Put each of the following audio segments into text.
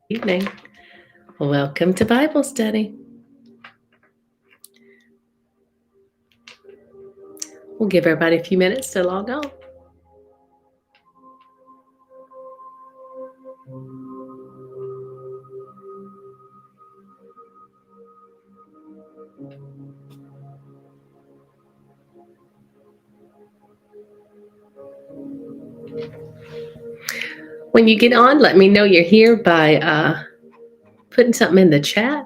Evening. Welcome to Bible study. We'll give everybody a few minutes to log on. When you get on, let me know you're here by putting something in the chat.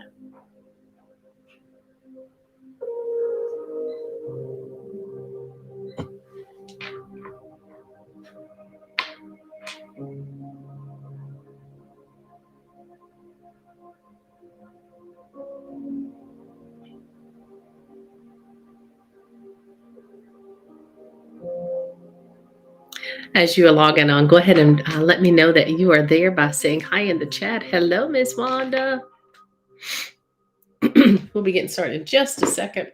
As you are logging on, go ahead and let me know that you are there by saying hi in the chat. Hello, Miss Wanda. We'll be getting started in just a second.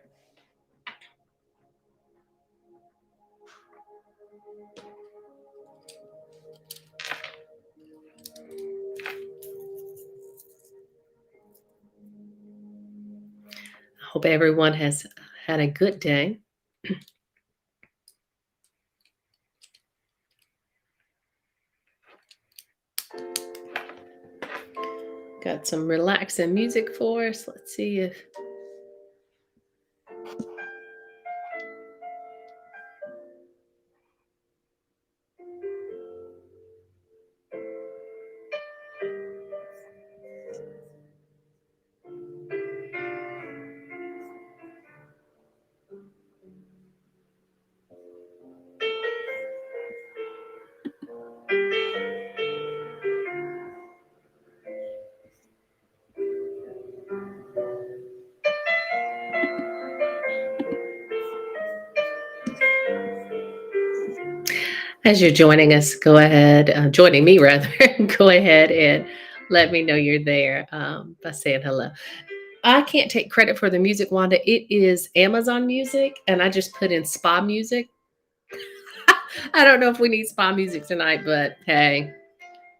I hope everyone has had a good day. Got some relaxing music for us. Let's see if. As you're joining us, go ahead, joining me rather, go ahead and let me know you're there by saying hello. I can't take credit for the music, Wanda. It is Amazon Music, and I just put in spa music. I don't know if we need spa music tonight, but hey,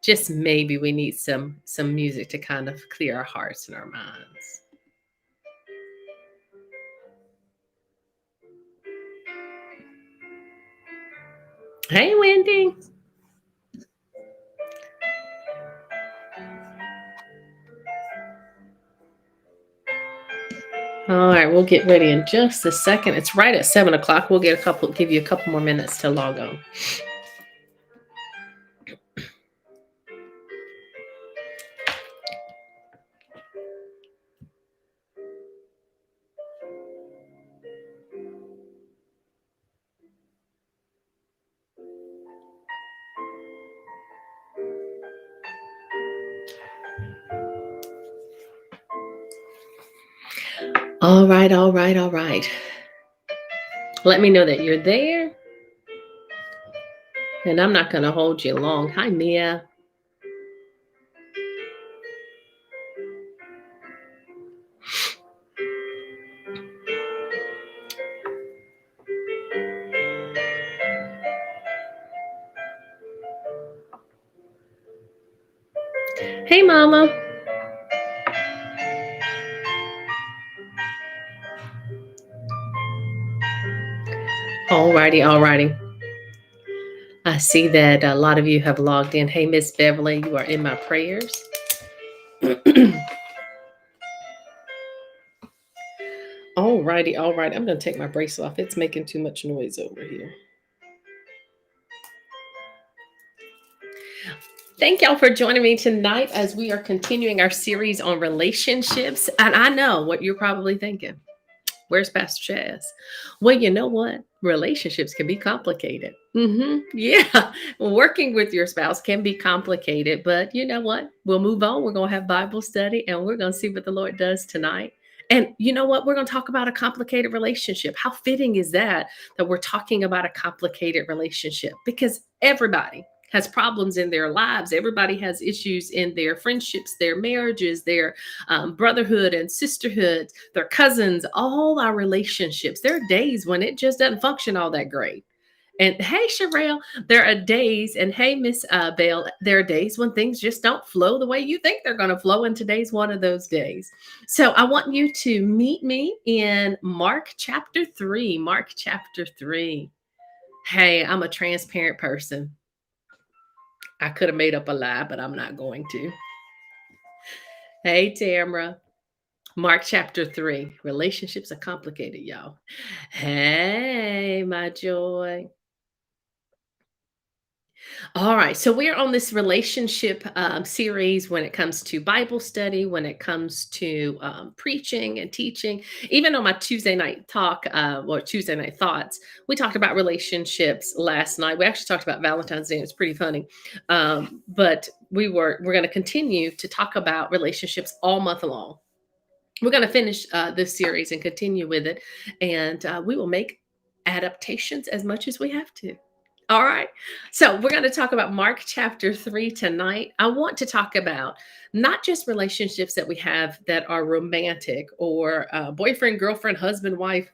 just maybe we need some music to kind of clear our hearts and our minds. Hey, Wendy. All right, we'll get ready in just a second. It's right at 7 o'clock. We'll give you a couple more minutes to log on. All right, all right, all right. Let me know that you're there. And I'm not going to hold you long. Hi, Mia. Hey, Mama. Alrighty, alrighty. I see that a lot of you have logged in. Hey, Miss Beverly, you are in my prayers. Alrighty, alright. I'm going to take my bracelet off. It's making too much noise over here. Thank y'all for joining me tonight as we are continuing our series on relationships. And I know what you're probably thinking. Where's Pastor Chaz? Well, you know what? Relationships can be complicated. Yeah. Working with your spouse can be complicated, but you know what? We'll move on. We're going to have Bible study and we're going to see what the Lord does tonight. And you know what? We're going to talk about a complicated relationship. How fitting is that we're talking about a complicated relationship? Because everybody has problems in their lives. Everybody has issues in their friendships, their marriages, their brotherhood and sisterhood, their cousins, all our relationships. There are days when it just doesn't function all that great. And hey, Sherelle, there are days, and hey, Miss Bell, there are days when things just don't flow the way you think they're going to flow, and today's one of those days. So I want you to meet me in Mark chapter 3. Mark chapter 3. Hey, I'm a transparent person. I could have made up a lie, but I'm not going to. Hey, Tamra. Mark chapter 3. Relationships are complicated, y'all. Hey, my joy. All right. So we're on this relationship series when it comes to Bible study, when it comes to preaching and teaching. Even on my Tuesday night talk or Tuesday night thoughts, we talked about relationships last night. We actually talked about Valentine's Day. It was pretty funny. But we're going to continue to talk about relationships all month long. We're going to finish this series and continue with it. And we will make adaptations as much as we have to. All right. So we're going to talk about Mark chapter 3 tonight. I want to talk about not just relationships that we have that are romantic or boyfriend, girlfriend, husband, wife,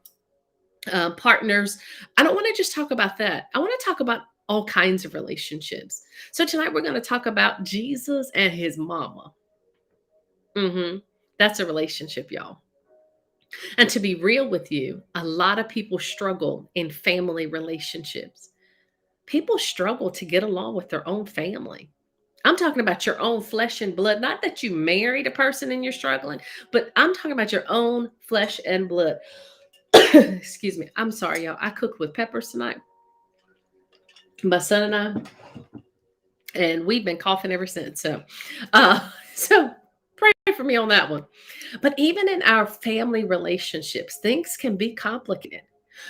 partners. I don't want to just talk about that. I want to talk about all kinds of relationships. So tonight we're going to talk about Jesus and his mama. That's a relationship, y'all. And to be real with you, a lot of people struggle in family relationships. People struggle to get along with their own family. I'm talking about your own flesh and blood. Not that you married a person and you're struggling, but I'm talking about your own flesh and blood. Excuse me. I'm sorry, y'all. I cooked with peppers tonight. My son and and we've been coughing ever since. So pray for me on that one. But even in our family relationships, things can be complicated.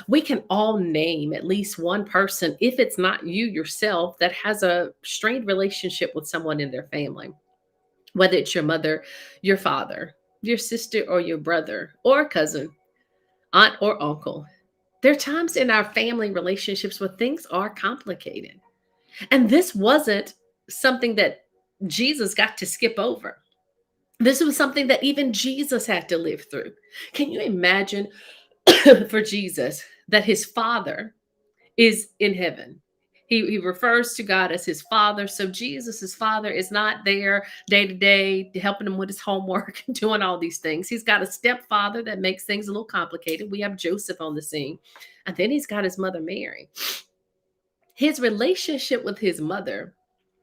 We can all name at least one person, if it's not you yourself, that has a strained relationship with someone in their family, whether it's your mother, your father, your sister, or your brother, or cousin, aunt, or uncle. There are times in our family relationships where things are complicated. And this wasn't something that Jesus got to skip over. This was something that even Jesus had to live through. Can you imagine for Jesus that his father is in heaven? He refers to God as his father. So Jesus' father is not there day to day helping him with his homework and doing all these things. He's got a stepfather that makes things a little complicated. We have Joseph on the scene. And then he's got his mother, Mary. His relationship with his mother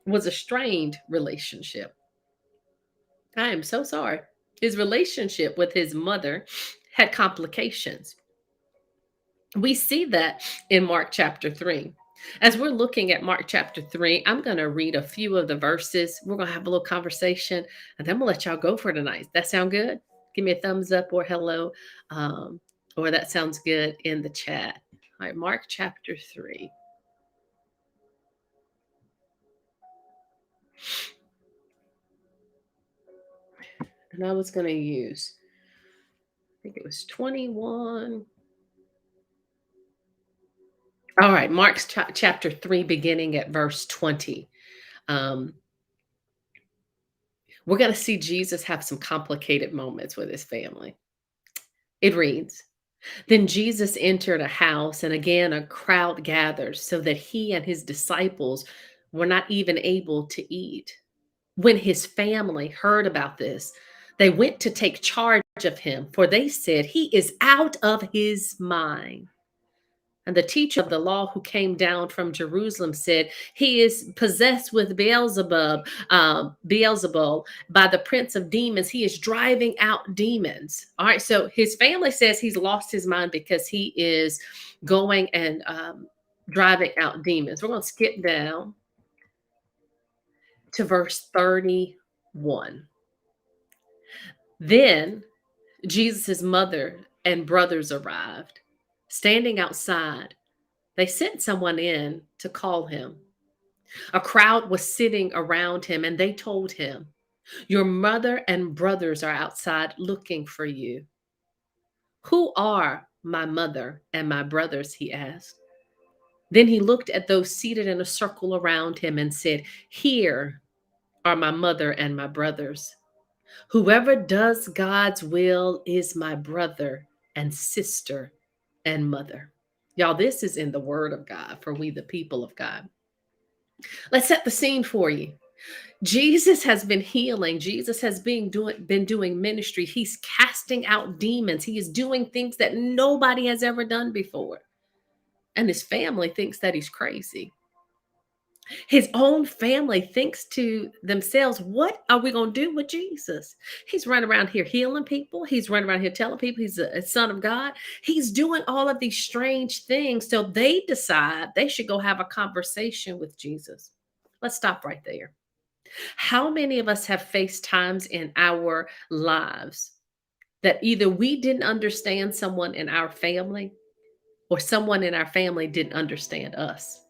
was a strained relationship. I am so sorry. His relationship with his mother had complications. We see that in Mark chapter 3. As we're looking at Mark chapter 3, I'm going to read a few of the verses. We're going to have a little conversation, and then we'll let y'all go for tonight. That sound good? Give me a thumbs up or hello, or that sounds good in the chat. All right, Mark chapter 3. And I was going to use, I think it was 21. All right, Mark's chapter 3, beginning at verse 20. Um, we're going to see Jesus have some complicated moments with his family. It reads, Then Jesus entered a house, and again a crowd gathered, so that he and his disciples were not even able to eat. When his family heard about this, they went to take charge of him, for they said, He is out of his mind. And the teacher of the law who came down from Jerusalem said, He is possessed with Beelzebul by the prince of demons. He is driving out demons. All right. So his family says he's lost his mind because he is going and driving out demons. We're going to skip down to verse 31. Then Jesus' mother and brothers arrived. Standing outside, they sent someone in to call him. A crowd was sitting around him, and they told him, Your mother and brothers are outside looking for you. Who are my mother and my brothers? He asked. Then he looked at those seated in a circle around him and said, Here are my mother and my brothers. Whoever does God's will is my brother and sister and mother. Y'all, this is in the word of God for we, the people of God. Let's set the scene for you. Jesus has been healing. Jesus has been doing ministry. He's casting out demons. He is doing things that nobody has ever done before. And his family thinks that he's crazy. His own family thinks to themselves, what are we going to do with Jesus? He's running around here healing people. He's running around here telling people he's a son of God. He's doing all of these strange things. So they decide they should go have a conversation with Jesus. Let's stop right there. How many of us have faced times in our lives that either we didn't understand someone in our family or someone in our family didn't understand us?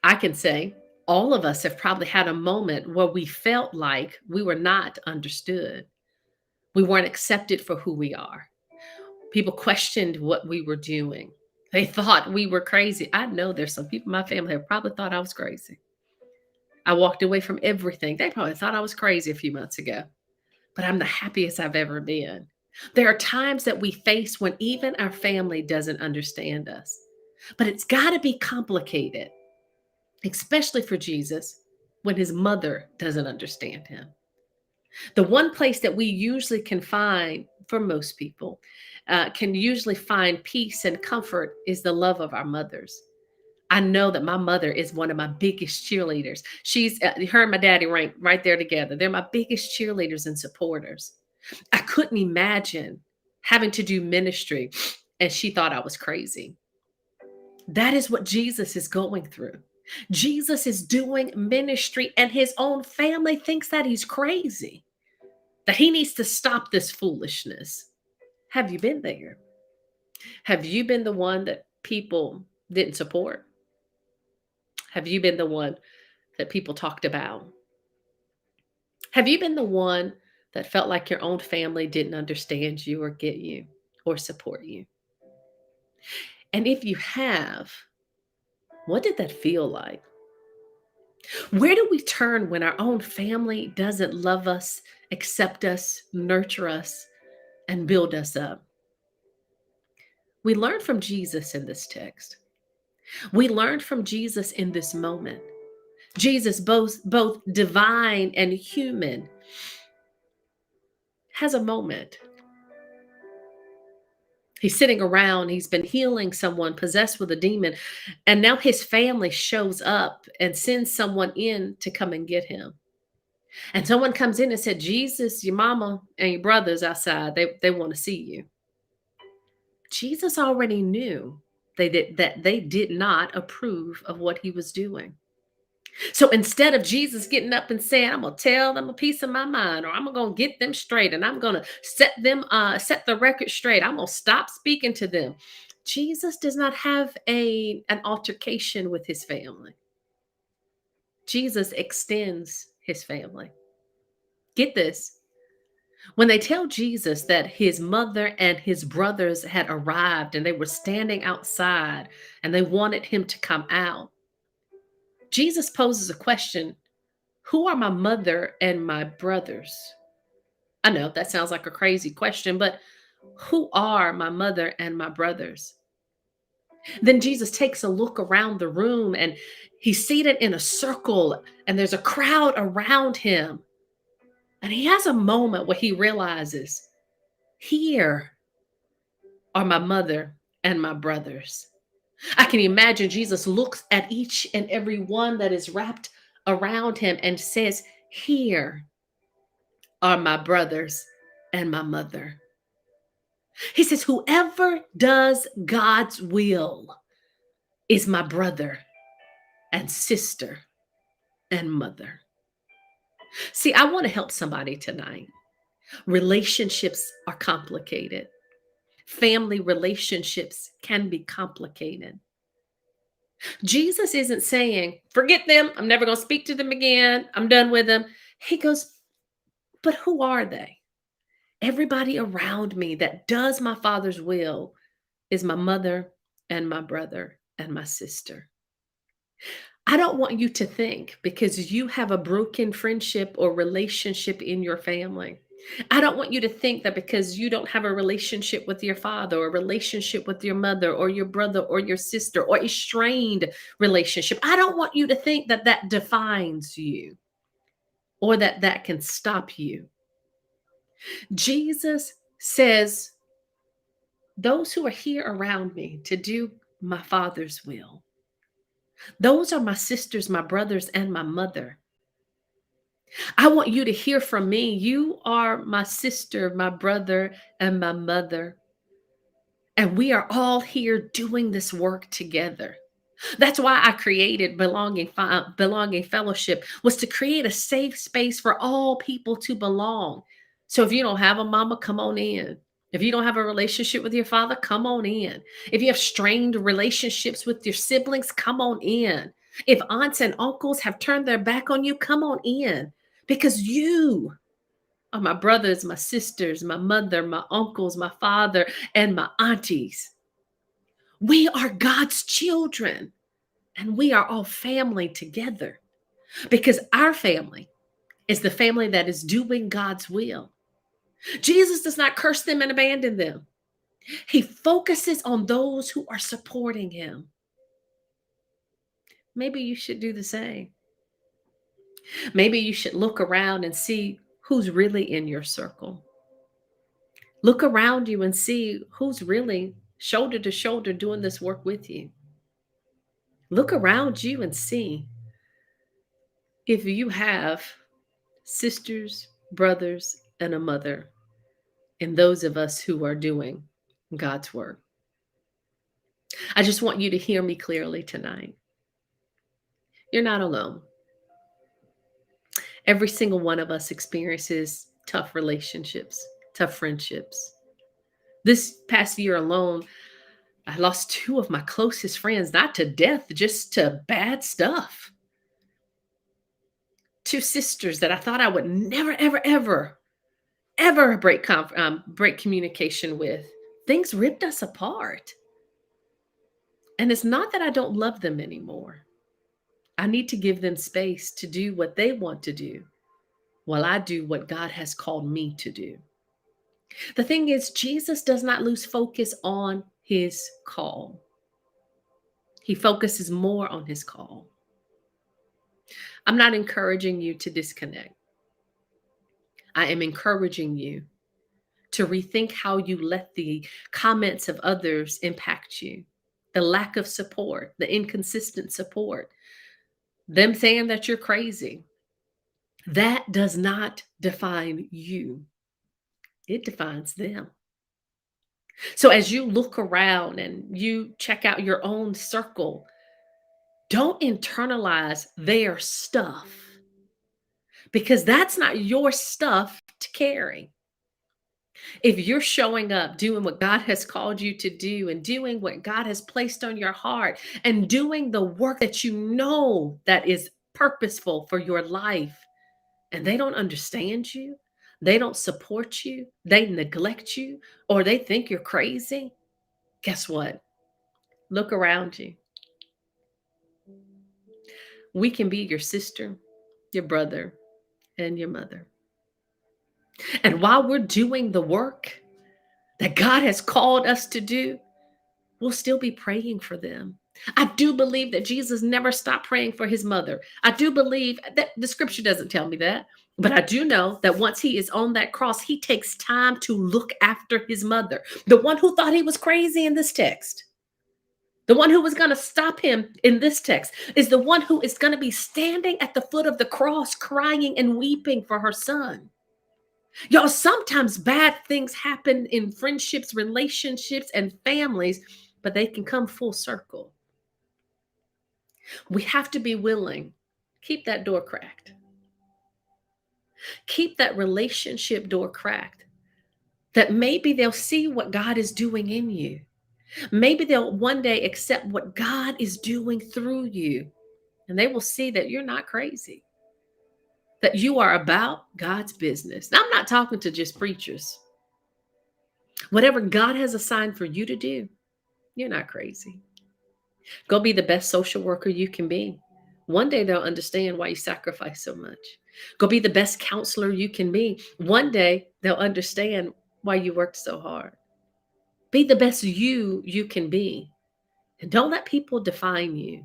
I can say all of us have probably had a moment where we felt like we were not understood. We weren't accepted for who we are. People questioned what we were doing. They thought we were crazy. I know there's some people in my family who probably thought I was crazy. I walked away from everything. They probably thought I was crazy a few months ago, but I'm the happiest I've ever been. There are times that we face when even our family doesn't understand us, but it's got to be complicated, especially for Jesus, when his mother doesn't understand him. The one place that we usually can find, for most people, can usually find peace and comfort is the love of our mothers. I know that my mother is one of my biggest cheerleaders. She's her and my daddy rank right there together. They're my biggest cheerleaders and supporters. I couldn't imagine having to do ministry and she thought I was crazy. That is what Jesus is going through. Jesus is doing ministry and his own family thinks that he's crazy, that he needs to stop this foolishness. Have you been there? Have you been the one that people didn't support? Have you been the one that people talked about? Have you been the one that felt like your own family didn't understand you or get you or support you? And if you have, what did that feel like? Where do we turn when our own family doesn't love us, accept us, nurture us, and build us up? We learn from Jesus in this text. We learned from Jesus in this moment. Jesus, both divine and human, has a moment. He's sitting around, he's been healing someone possessed with a demon, and now his family shows up and sends someone in to come and get him. And someone comes in and said, Jesus, your mama and your brothers outside, they want to see you. Jesus already knew that they did not approve of what he was doing. So instead of Jesus getting up and saying, I'm gonna tell them a piece of my mind, or I'm gonna get them straight, and I'm gonna set the record straight. I'm gonna stop speaking to them. Jesus does not have an altercation with his family. Jesus extends his family. Get this. When they tell Jesus that his mother and his brothers had arrived and they were standing outside and they wanted him to come out, Jesus poses a question. Who are my mother and my brothers? I know that sounds like a crazy question, but who are my mother and my brothers? Then Jesus takes a look around the room and he's seated in a circle and there's a crowd around him. And he has a moment where he realizes, here are my mother and my brothers. I can imagine Jesus looks at each and every one that is wrapped around him and says, here are my brothers and my mother. He says, whoever does God's will is my brother and sister and mother. See, I want to help somebody tonight. Relationships are complicated. Family relationships can be complicated. Jesus isn't saying, forget them. I'm never going to speak to them again. I'm done with them. He goes, but who are they? Everybody around me that does my Father's will is my mother and my brother and my sister. I don't want you to think because you have a broken friendship or relationship in your family I don't want you to think that because you don't have a relationship with your father or a relationship with your mother or your brother or your sister or a strained relationship, I don't want you to think that that defines you or that that can stop you. Jesus says, those who are here around me to do my Father's will, those are my sisters, my brothers, and my mother. I want you to hear from me. You are my sister, my brother, and my mother. And we are all here doing this work together. That's why I created Belonging Fellowship, was to create a safe space for all people to belong. So if you don't have a mama, come on in. If you don't have a relationship with your father, come on in. If you have strained relationships with your siblings, come on in. If aunts and uncles have turned their back on you, come on in. Because you are my brothers, my sisters, my mother, my uncles, my father, and my aunties. We are God's children. And we are all family together because our family is the family that is doing God's will. Jesus does not curse them and abandon them. He focuses on those who are supporting him. Maybe you should do the same. Maybe you should look around and see who's really in your circle. Look around you and see who's really shoulder to shoulder doing this work with you. Look around you and see if you have sisters, brothers, and a mother in those of us who are doing God's work. I just want you to hear me clearly tonight. You're not alone. Every single one of us experiences tough relationships, tough friendships. This past year alone, I lost two of my closest friends, not to death, just to bad stuff. Two sisters that I thought I would never, ever, ever break communication with. Things ripped us apart. And it's not that I don't love them anymore. I need to give them space to do what they want to do while I do what God has called me to do. The thing is, Jesus does not lose focus on his call. He focuses more on his call. I'm not encouraging you to disconnect. I am encouraging you to rethink how you let the comments of others impact you. The lack of support, the inconsistent support, them saying that you're crazy. That does not define you. It defines them. So as you look around and you check out your own circle, don't internalize their stuff because that's not your stuff to carry. If you're showing up, doing what God has called you to do and doing what God has placed on your heart and doing the work that you know that is purposeful for your life, and they don't understand you, they don't support you, they neglect you, or they think you're crazy, guess what? Look around you. We can be your sister, your brother, and your mother. And while we're doing the work that God has called us to do, we'll still be praying for them. I do believe that Jesus never stopped praying for his mother. I do believe that the scripture doesn't tell me that, but I do know that once he is on that cross, he takes time to look after his mother, the one who thought he was crazy in this text. The one who was going to stop him in this text is the one who is going to be standing at the foot of the cross, crying and weeping for her son. Y'all, sometimes bad things happen in friendships, relationships, and families, but they can come full circle. We have to be willing. Keep that door cracked. Keep that relationship door cracked. That maybe they'll see what God is doing in you. Maybe they'll one day accept what God is doing through you. And they will see that you're not crazy, that you are about God's business. Now, I'm not talking to just preachers. Whatever God has assigned for you to do, you're not crazy. Go be the best social worker you can be. One day they'll understand why you sacrifice so much. Go be the best counselor you can be. One day they'll understand why you worked so hard. Be the best you can be. And don't let people define you,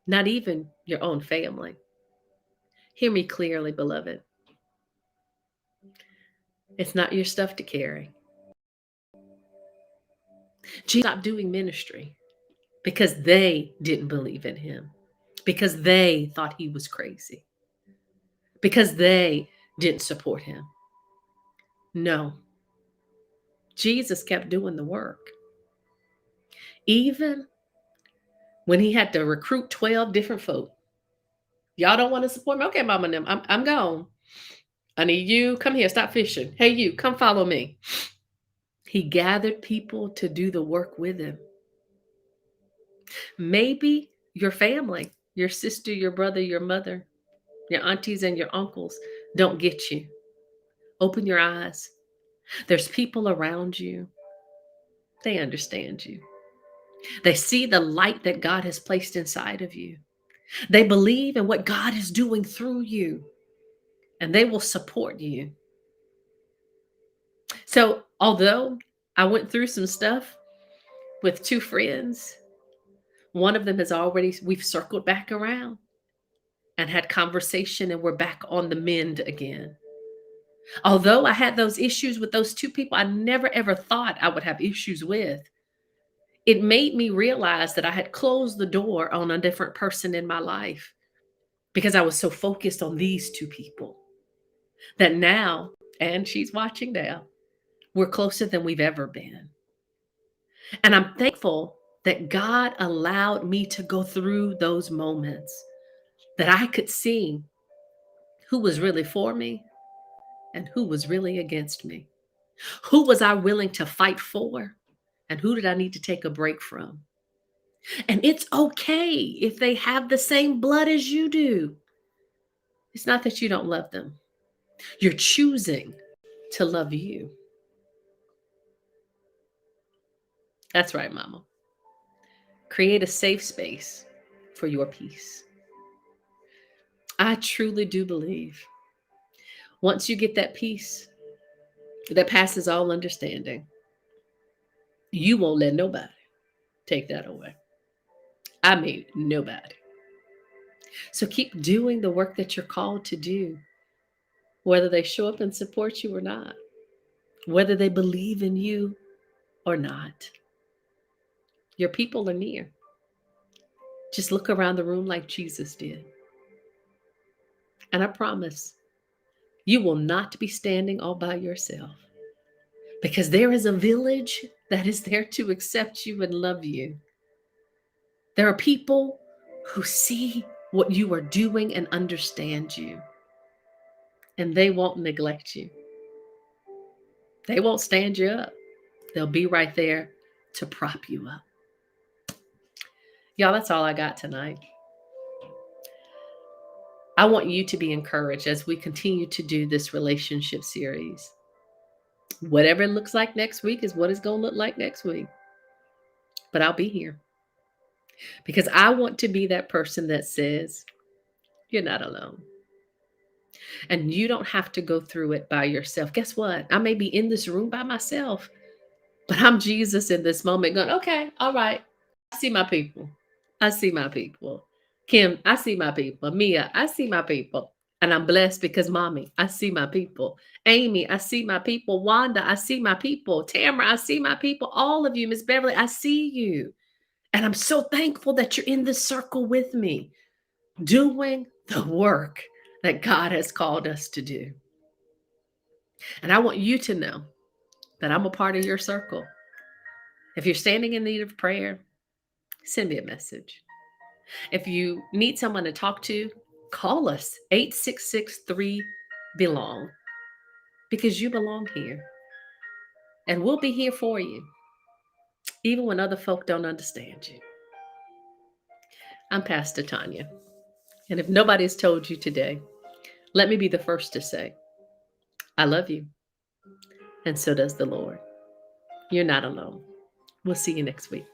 not even your own family. Hear me clearly, beloved. It's not your stuff to carry. Jesus stopped doing ministry because they didn't believe in him, because they thought he was crazy, because they didn't support him. No, Jesus kept doing the work. Even when he had to recruit 12 different folk. Y'all don't want to support me? Okay, mama and them, I'm gone. I need you. Come here, stop fishing. Hey, you, come follow me. He gathered people to do the work with him. Maybe your family, your sister, your brother, your mother, your aunties, and your uncles don't get you. Open your eyes. There's people around you. They understand you. They see the light that God has placed inside of you. They believe in what God is doing through you, and they will support you. So, although I went through some stuff with two friends, one of them we've circled back around and had conversation, and we're back on the mend again. Although I had those issues with those two people I never ever thought I would have issues with, it made me realize that I had closed the door on a different person in my life because I was so focused on these two people that now, and she's watching now, we're closer than we've ever been. And I'm thankful that God allowed me to go through those moments, that I could see who was really for me and who was really against me. Who was I willing to fight for? And who did I need to take a break from? And it's okay if they have the same blood as you do. It's not that you don't love them. You're choosing to love you. That's right, mama. Create a safe space for your peace. I truly do believe once you get that peace that passes all understanding, you won't let nobody take that away. I mean, nobody. So keep doing the work that you're called to do, whether they show up and support you or not, whether they believe in you or not. Your people are near. Just look around the room like Jesus did. And I promise you will not be standing all by yourself, because there is a village that is there to accept you and love you. There are people who see what you are doing and understand you, and they won't neglect you. They won't stand you up. They'll be right there to prop you up. Y'all, that's all I got tonight. I want you to be encouraged as we continue to do this relationship series. Whatever it looks like next week is what it's going to look like next week. But I'll be here because I want to be that person that says, you're not alone. And you don't have to go through it by yourself. Guess what? I may be in this room by myself, but I'm Jesus in this moment going, okay, all right. I see my people. I see my people. Kim, I see my people. Mia, I see my people. And I'm blessed because mommy, I see my people. Amy, I see my people. Wanda, I see my people. Tamara, I see my people. All of you, Miss Beverly, I see you. And I'm so thankful that you're in this circle with me, doing the work that God has called us to do. And I want you to know that I'm a part of your circle. If you're standing in need of prayer, send me a message. If you need someone to talk to, call us 866-3-BELONG, because you belong here. And we'll be here for you, even when other folk don't understand you. I'm Pastor Tanya. And if nobody's told you today, let me be the first to say, I love you. And so does the Lord. You're not alone. We'll see you next week.